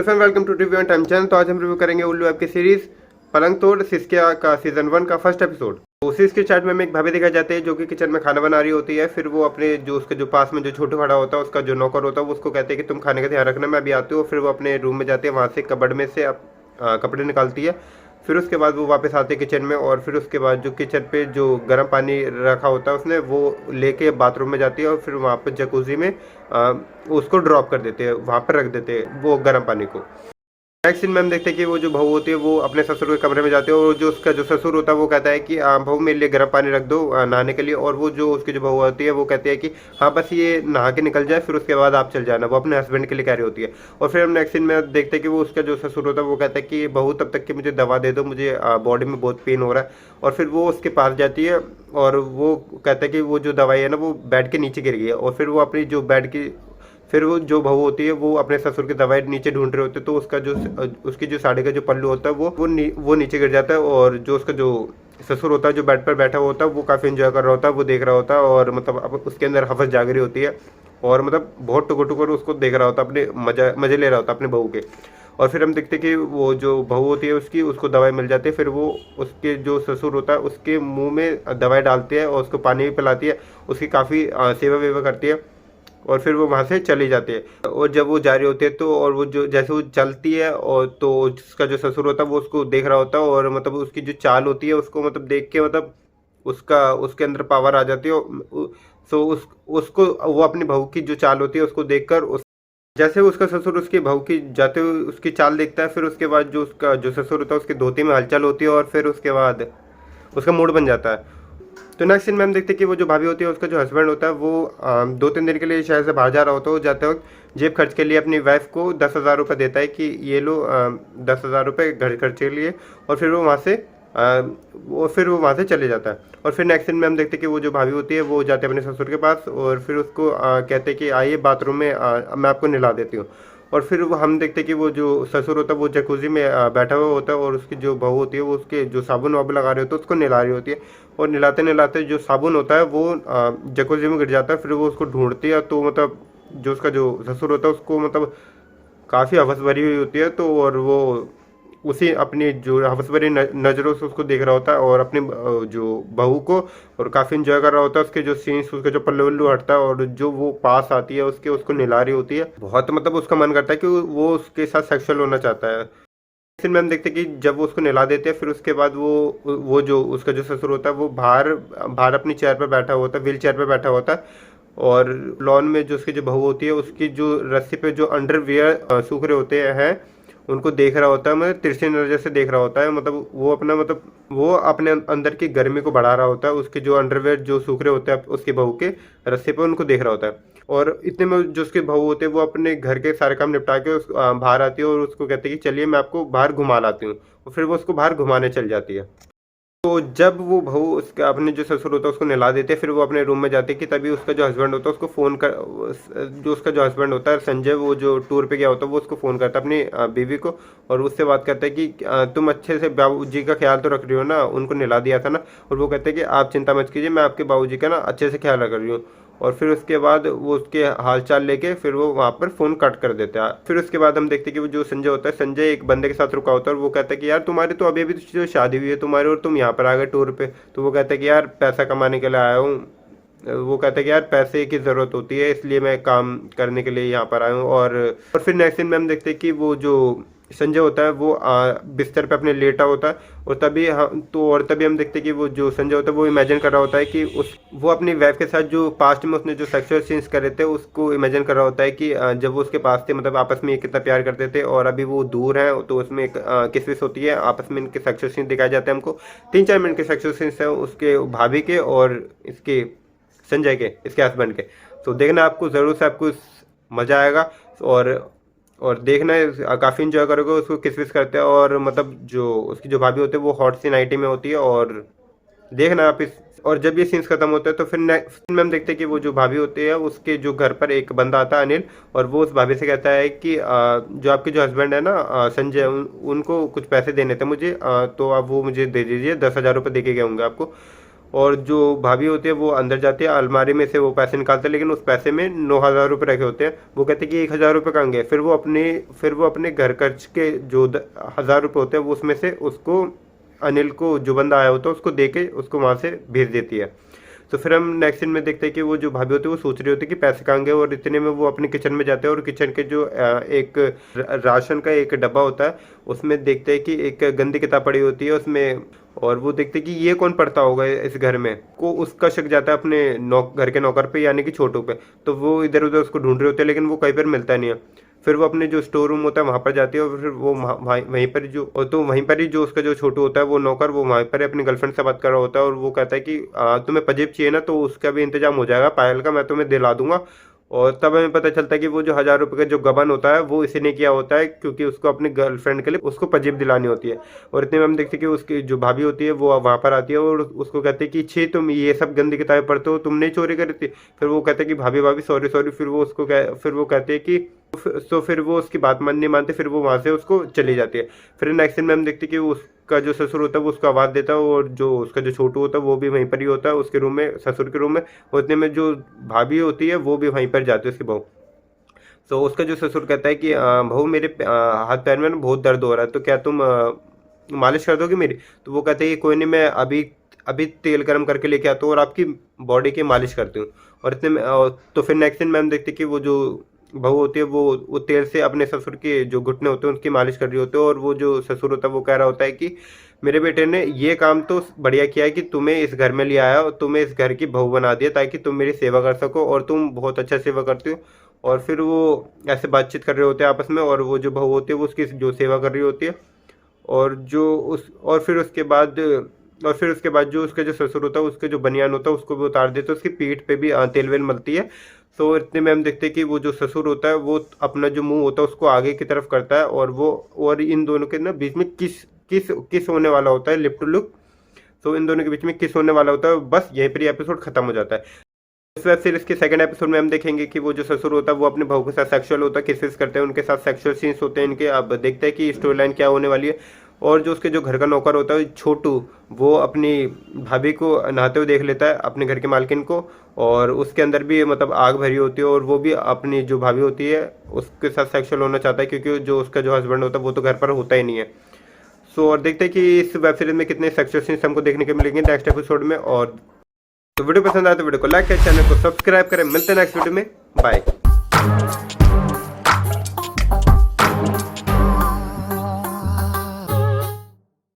Friend, welcome to review and time channel. तो आज हम रिव्यू करेंगे उल्लू ऐप की सीरीज पलंग तोड़ सिस्किया का सीजन 1 का फर्स्ट एपिसोड। तो उसी के चैट में हमें एक भाभी दिखाई जाती है जो कि किचन में खाना बना रही होती है। फिर वो अपने जो उसके जो पास में जो छोटू खड़ा होता है उसका जो नौकर होता है वो उसको कहते हैं कि तुम खाने का ध्यान रखना, मैं अभी आती हूँ। फिर वो अपने रूम में जाती है, वहाँ से कबर्ड में से कपड़े निकालती है। फिर उसके बाद वो वापस आते हैं किचन में, और फिर उसके बाद जो किचन पे जो गर्म पानी रखा होता है उसने वो लेके बाथरूम में जाती है, और फिर वहाँ पर जकूजी में उसको ड्रॉप कर देते हैं, वहाँ पर रख देते हैं वो गर्म पानी को। नेक्स्ट सीन में हम देखते हैं कि वो जो बहू होती है वो अपने ससुर के कमरे में जाती है, और जो उसका जो ससुर होता है वो कहता है कि बहू मेरे लिए गर्म पानी रख दो नहाने के लिए। और वो जो उसकी जो बहू होती है वो कहती है कि हाँ बस ये नहा के निकल जाए, फिर उसके बाद आप चल जाना। वो अपने हस्बैंड के लिए कह रही होती है। और फिर हम नेक्स्ट सीन में देखते हैं कि वो उसका जो ससुर होता है वो कहता है कि बहू तब तक कि मुझे दवा दे दो, मुझे बॉडी में बहुत पेन हो रहा है। और फिर वो उसके पास जाती है, और वो कहता है कि वो जो दवाई है ना वो बेड के नीचे गिर गई है। और फिर वो अपनी जो बेड की फिर वो जो बहू होती है वो अपने ससुर की दवाई नीचे ढूंढ रहे होते हैं, तो उसका जो उसकी जो साड़ी का जो पल्लू होता है वो नीचे गिर जाता है। और जो उसका जो ससुर होता है जो बेड पर बैठा हुआ होता है वो काफ़ी इंजॉय कर रहा होता है, वो देख रहा होता है। और मतलब अब उसके अंदर हवस जाग रही होती है, और मतलब बहुत टुकुर टुकुर उसको देख रहा होता है, अपने मजे ले रहा होता है अपने बहू के। और फिर हम देखते हैं कि वो जो बहू होती है उसको दवाई मिल जाती है। फिर वो उसके जो ससुर होता है उसके मुंह में दवाई डालती है और उसको पानी भी पिलाती है, उसकी काफ़ी सेवा वेवा करती है। और फिर वो वहाँ से चली जाती है। और जब वो जा रही होती है तो और वो जो जैसे वो चलती है, और तो उसका जो ससुर होता है वो उसको देख रहा होता है, और मतलब उसकी जो चाल होती है उसको मतलब देख के मतलब उसका उसके अंदर पावर आ जाती है। सो उसको वो अपनी बहू की जो चाल होती है उसको देखकर जैसे उसका ससुर उसकी बहू की जाते हुए उसकी चाल देखता है, फिर उसके बाद जो उसका जो ससुर होता है उसकी धोती में हलचल होती है, और फिर उसके बाद उसका मूड बन जाता है। तो नेक्स्ट सीन में हम देखते हैं कि वो जो भाभी होती है उसका जो हस्बैंड होता है वो 2-3 दिन के लिए शहर से बाहर जा रहा होता है। वो जाते वक्त जेब खर्च के लिए अपनी वाइफ को 10,000 रुपये देता है कि ये लो 10,000 रुपये घर खर्च के लिए। और फिर वो वहाँ से चले जाता है। और फिर नेक्स्ट सीन में हम देखते हैं कि वो जो भाभी होती है वो जाते हैं अपने ससुर के पास, और फिर उसको कहते हैं कि आइए बाथरूम में मैं आपको नहला देती हूँ। और फिर वो हम देखते हैं कि वो जो ससुर होता है वो जकूजी में बैठा हुआ होता है, और उसकी जो बहू होती है वो उसके जो साबुन वाबुन लगा रहे होते हैं उसको नहला रही होती है। और नहलाते नहलाते जो साबुन होता है वो जकूजी में गिर जाता है। फिर वो उसको ढूंढती है, तो मतलब जो उसका जो ससुर होता है उसको मतलब काफ़ी हवस भरी हुई होती है, तो और वो उसी अपनी जो हवस भरी नज़रों से उसको देख रहा होता है, और अपनी जो बहू को और काफ़ी इंजॉय कर रहा होता है। उसके जो सीन्स उसके जो पल्लू वल्लू हटता है, और जो वो पास आती है उसको नहला रही होती है, बहुत मतलब उसका मन करता है कि वो उसके साथ सेक्सुअल होना चाहता है। फिर में हम देखते हैं कि जब वो उसको नहला देते हैं, फिर उसके बाद वो जो उसका जो ससुर होता है वो बाहर बाहर अपनी चेयर पर बैठा होता है, व्हील चेयर पर बैठा होता है। और लॉन में जो उसकी जो बहू होती है उसकी जो रस्सी पे जो अंडरवियर सूख रहे होते हैं उनको देख रहा होता है, मतलब तिरछी नज़र से देख रहा होता है। मतलब वो अपने अंदर की गर्मी को बढ़ा रहा होता है, उसके जो अंडरवेयर जो सूख रहे होते हैं उसकी बहू के रस्से पे उनको देख रहा होता है। और इतने में जो उसके बहू होते हैं वो अपने घर के सारे काम निपटा के बाहर आती है, और उसको कहते हैं कि चलिए मैं आपको बाहर घुमा लाती हूँ। और फिर वो उसको बाहर घुमाने चल जाती है। तो जब वो बहू उसका अपने जो ससुर होता है उसको नहला देते हैं, फिर वो अपने रूम में जाते हैं कि तभी उसका जो हस्बैंड होता है उसको फ़ोन कर जो उसका जो हस्बैंड होता है संजय, वो जो टूर पे गया होता है वो उसको फ़ोन करता है अपनी बीवी को, और उससे बात करता है कि तुम अच्छे से बाबू जी का ख्याल तो रख रही हो ना, उनको नहला दिया था ना। और वो कहते हैं कि आप चिंता मत कीजिए, मैं आपके बाबू जी का ना अच्छे से ख्याल रख रही हूँ। और फिर उसके बाद वो उसके हालचाल लेके फिर वो वहाँ पर फ़ोन कट कर देता है। फिर उसके बाद हम देखते हैं कि वो जो संजय होता है, संजय एक बंदे के साथ रुका होता है, और वो कहता है कि यार तुम्हारी तो अभी अभी तो शादी हुई है तुम्हारी, और तुम यहाँ पर आ गए टूर पे। तो वो कहता है कि यार पैसा कमाने के लिए आया हूँ। वो कहता है कि यार पैसे की ज़रूरत होती है इसलिए मैं काम करने के लिए यहाँ पर आया हूँ। और फिर नेक्स्ट दिन में हम देखते हैं कि वो जो संजय होता है वो बिस्तर पे अपने लेटा होता है, और तभी हम देखते हैं कि वो जो संजय होता है वो इमेजिन कर रहा होता है कि वो अपनी वाइफ के साथ जो पास्ट में उसने जो सेक्सुअल सीन्स करे थे उसको इमेजिन कर रहा होता है कि जब वो उसके पास थे मतलब आपस में ये कितना प्यार करते थे, और अभी वो दूर हैं तो उसमें एक किस विस होती है, आपस में इनके सेक्सुअल सीन दिखाए जाते हैं हमको। 3-4 मिनट के सेक्सुअल सीन्स हैं उसके भाभी के और इसके संजय के, इसके हस्बैंड के। तो देखना आपको ज़रूर से आपको मज़ा आएगा, और देखना काफ़ी इंजॉय करोगे उसको किस विस करते हैं, और मतलब जो उसकी जो भाभी होती है वो हॉट सी नाइटी में होती है। और देखना आप और जब ये सीन्स खत्म होता है तो फिर नेक्स्ट में हम देखते हैं कि वो जो भाभी होती है उसके जो घर पर एक बंदा आता है अनिल, और वो उस भाभी से कहता है कि जो आपके जो हस्बैंड है ना संजय, उनको कुछ पैसे देने थे मुझे, तो आप वो मुझे दे दीजिए, 10,000 रुपये दे के गए होंगे आपको। और जो भाभी होती है वो अंदर जाती है, अलमारी में से वो पैसे निकालते हैं, लेकिन उस पैसे में 9,000 रुपये रखे होते हैं। वो कहते हैं कि 1,000 रुपये कहाँ गए। फिर वो अपने घर खर्च के जो 1,000 रुपये होते हैं वो उसमें से उसको, अनिल को, जो बंदा आया होता है उसको दे के उसको वहाँ से भेज देती है। तो फिर हम नेक्स्ट सीन में देखते हैं कि वो जो भाभी होती है वो सोच रही होती है कि पैसे कहाँ गए, और इतने में वो अपने किचन में जाते हैं और किचन के जो एक राशन का एक डब्बा होता है उसमें देखते हैं कि एक गंदी किताब पड़ी होती है उसमें, और वो देखते हैं कि ये कौन पढ़ता होगा इस घर में। को उसका शक जाता है अपने घर के नौकर पे, यानी कि छोटू पे। तो वो इधर उधर उसको ढूंढ रहे होते हैं, लेकिन वो कहीं पर मिलता नहीं है। फिर वो अपने जो स्टोर रूम होता है वहाँ पर जाती है, और फिर वो वहीं पर वहीं पर ही जो उसका जो छोटू होता है वो नौकर, वो वहीं पर अपनी गर्लफ्रेंड से बात कर रहा होता है, और वो कहता है कि तुम्हें पजेब चाहिए ना, तो उसका भी इंतजाम हो जाएगा, पायल का मैं तुम्हें दिला दूंगा। और तब हमें पता चलता है कि वो जो 1,000 रुपये का जो गबन होता है वो इसी ने किया होता है, क्योंकि उसको अपनी गर्लफ्रेंड के लिए उसको पजेब दिलानी होती है। और इतने में हम देखते हैं कि उसकी जो भाभी होती है वो वहाँ पर आती है और उसको कहते हैं कि छे तुम ये सब गंदी किताबें पढ़ते हो, तुमने चोरी करी थी। फिर वो कहते हैं कि भाभी भाभी सॉरी सॉरी। फिर वो कहते हैं कि फिर वो उसकी बात नहीं मानते, फिर वो वहाँ से उसको चली जाती है। फिर नेक्स्ट सीन में हम देखते हैं कि उसका जो ससुर होता है वो उसको आवाज़ देता है, और जो उसका जो छोटू होता है वो भी वहीं पर ही होता है उसके रूम में, ससुर के रूम में। उतने में जो भाभी होती है वो भी वहीं पर जाती है, उसकी बहू। तो उसका जो ससुर कहता है कि बहू मेरे हाथ पैर में ना बहुत दर्द हो रहा है, तो क्या तुम मालिश कर दोगे मेरी। तो वो कहते हैं कि कोई नहीं, मैं अभी अभी तेल गर्म करके लेके आता हूँ और आपकी बॉडी की मालिश करती हूँ। और इतने में तो फिर नेक्स्ट दिन में हम देखते हैं कि वो जो बहू होती है वो तेल से अपने ससुर के जो घुटने होते हैं उनकी मालिश कर रही होती है, और वो जो ससुर होता है वो कह रहा होता है कि मेरे बेटे ने ये काम तो बढ़िया किया है कि तुम्हें इस घर में ले आया और तुम्हें इस घर की बहू बना दिया, ताकि तुम मेरी सेवा कर सको, और तुम बहुत अच्छा सेवा करती हो। और फिर वो ऐसे बातचीत कर रहे होते हैं आपस में, और वो जो बहू होती है वो उसकी जो सेवा कर रही होती है। और जो उस और फिर उसके बाद जो उसका जो ससुर होता है उसके जो बनियान होता है उसको भी उतार देते हैं, उसकी पीठ पे भी तेल वेल मलती है। तो इतने में हम देखते हैं कि वो जो ससुर होता है वो अपना जो मुंह होता है उसको आगे की तरफ करता है, और इन दोनों के ना बीच में किस होने वाला होता है, लिप टू लिप। तो इन दोनों के बीच में किस होने वाला होता है, बस यहीं पर एपिसोड खत्म हो जाता है। इस वेब सीरीज के सेकंड एपिसोड में हम देखेंगे कि वो जो ससुर होता है वो अपने बहू के साथ सेक्सुअल होता है, किसेस करते हैं, उनके साथ सेक्सुअल सीन्स होते हैं इनके। अब देखते हैं कि स्टोरी लाइन क्या होने वाली है। और जो उसके जो घर का नौकर होता है छोटू, वो अपनी भाभी को नहाते हुए देख लेता है, अपने घर के मालकिन को, और उसके अंदर भी मतलब आग भरी होती है, और वो भी अपनी जो भाभी होती है उसके साथ सेक्सुअल होना चाहता है, क्योंकि जो उसका जो हस्बैंड होता है वो तो घर पर होता ही नहीं है। सो और देखते हैं कि इस वेब सीरीज में कितने सेक्सुअल सीन्स हमको देखने को मिलेंगे नेक्स्ट एपिसोड में। और तो वीडियो पसंद आए तो वीडियो को लाइक करें, चैनल को सब्सक्राइब करें। मिलते हैं नेक्स्ट वीडियो में, बाय।